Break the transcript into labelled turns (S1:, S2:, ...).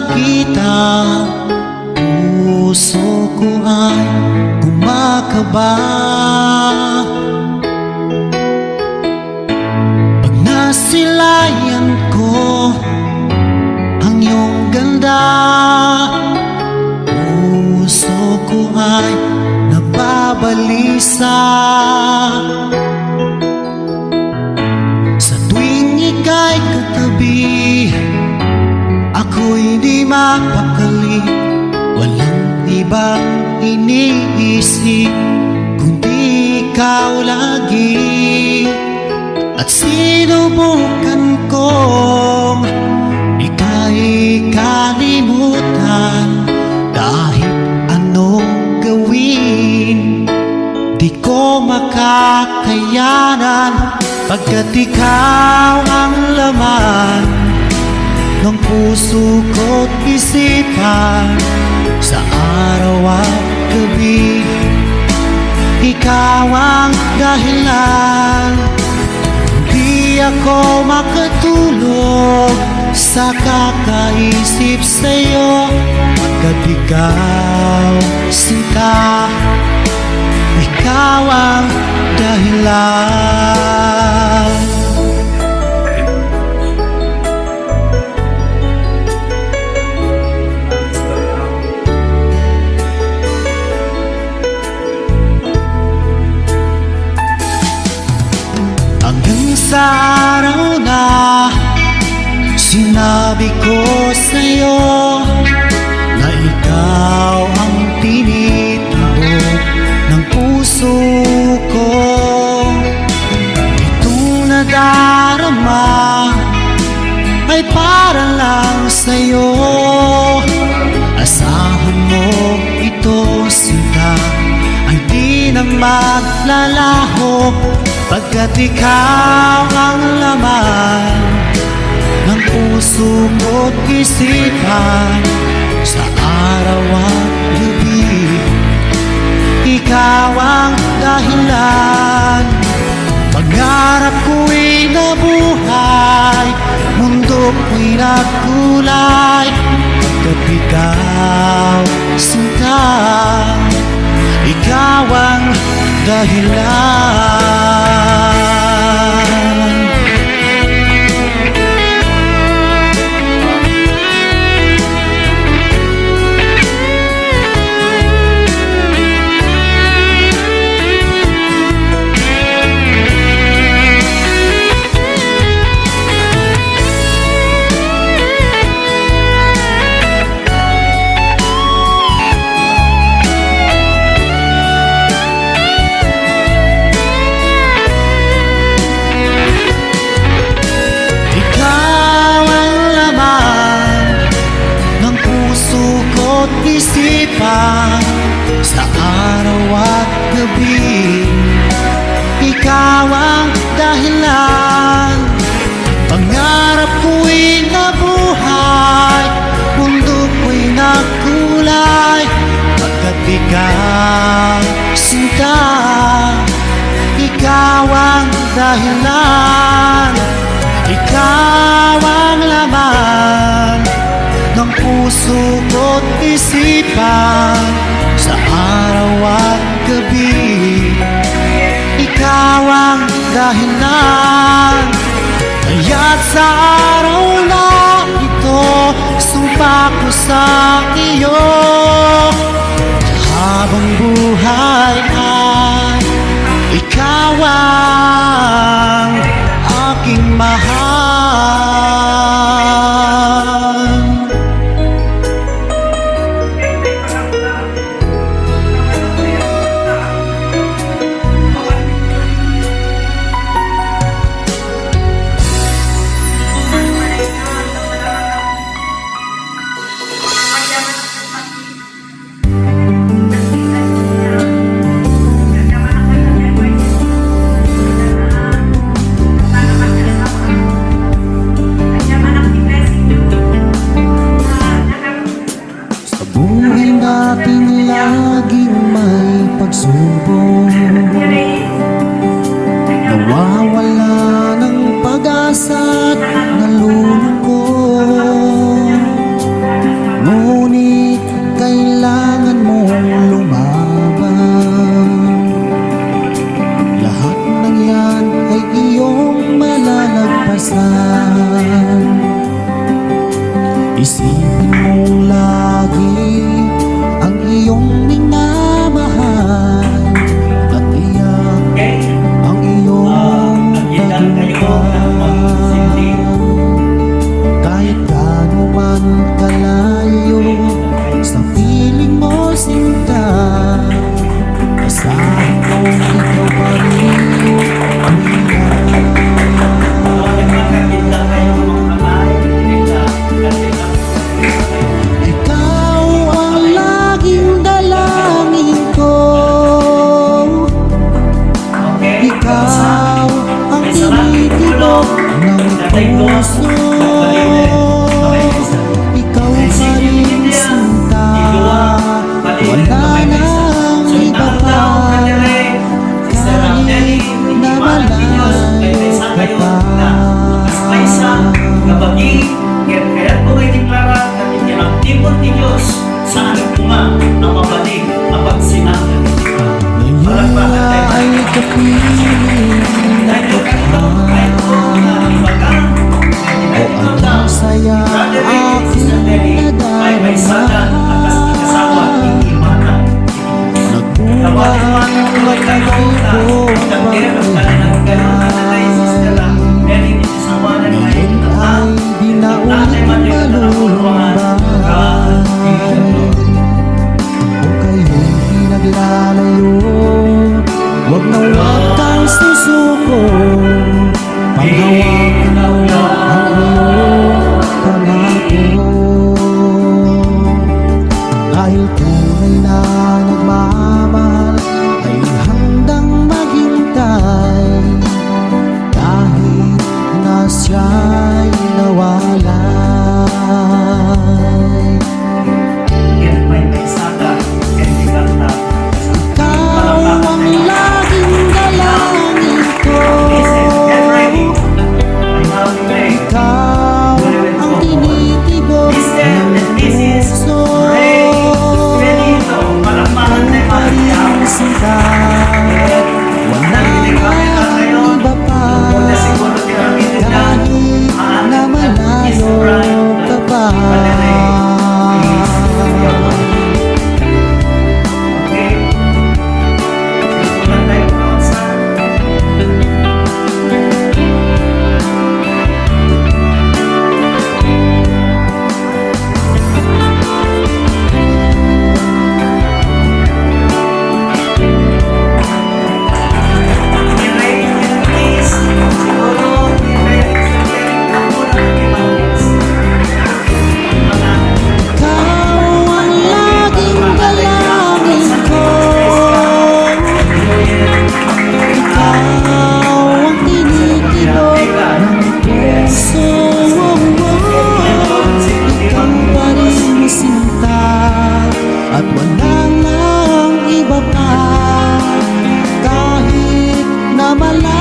S1: makita, puso ko ay kumakaba. Pag nasilayan ko ang iyong ganda, puso ko ay nababalisa. Sa tuwing ika'y katabi, ako'y di mapakali. Walang ibang iniisip kundi ikaw lagi. At sinubukan kong ika'y kalimutan, kahit anong gawin di ko makakayanan, pagkat ikaw ang laman ng puso ko't isipan. Sa araw at gabi, ikaw ang dahilan. Di ako makatulog sa kakaisip sa'yo, pagkat ikaw, sinta, ikaw ang dahilan. Hanggang sa araw na sinabi ko sa'yo na ikaw ang tinitahog ng puso ko. Itong nadarama ay para lang sa'yo. Asahan mo ito, sinta, ay di na maglalaho, pagkat ikaw ang laman ng puso ko't isipan. Sa araw at gabi, ikaw ang dahilan. Pangarap ko'y nabuhay, mundo ko'y nagkulay, pagkat ikaw, sinta, ikaw ang dahilan. Isipan sa araw at gabi, ikaw ang dahilan. Pangarap ko'y nabuhay, mundo ko'y nagkulay, pagkat ikaw, sinta, ikaw ang dahilan. Ikaw ang laman ng puso ko't isipan. Sa araw at gabi, ikaw ang dahilan. Kaya't sa araw na ito, sumpa ko sa iyo, habang buhay ay ikaw ang aking mahal. pagsubok, nawawala ng pag-asa at nalulungkot. minsan. Isipin mo lagi ang iyong minamahal at iyak
S2: Okay?
S1: ang iyong
S2: Agitan kayo ng magsimdi.
S1: kahit gaano man kalayo sa piling mo sinta. Asahan mo ikaw pa rin ang
S2: Magkakita kayo ng kamay, nila, kanila.
S1: ikaw ang laging dalangin ko.
S2: Okay?
S1: Ikaw ang tinitibok ng puso. Ikaw pa rin sinta, wala nang iba pa. Kahit na malayo ka pa.
S2: Kapagi, kaya't ko ay deklara at itinagtipon ni Diyos sa aking puma na mabalik ang pagsinangan ni Diba.
S1: Ngayon ay kapiling
S2: Dahil ganito, kahit ko na ibagang, kahit ito lang,
S1: saya
S2: Brother Rick and
S1: aking
S2: Sister Mary, may sadan at kasawa ng imanan.
S1: Nagbuwa ang magkakibong ngayon ay di na ulit malulumbay. Kung kayo'y pinaglalayo, huwag na huwag kang susuko. Panghawakan mo ang iyong pangako. Dahil tunay na nagmamahal ay handang maghintay kahit na siya'y nawalay. Ikaw ang laging dalangin ko. Ikaw ang tinitibok ng puso. Paring sinta, wala nang iba pa. Kahit na malayo ka pa. Ikaw ang laging dalangin ko. Ikaw ang tinitibok ng puso. Ikaw pa rin sinta at wala nang iba pa. Kahit na malayo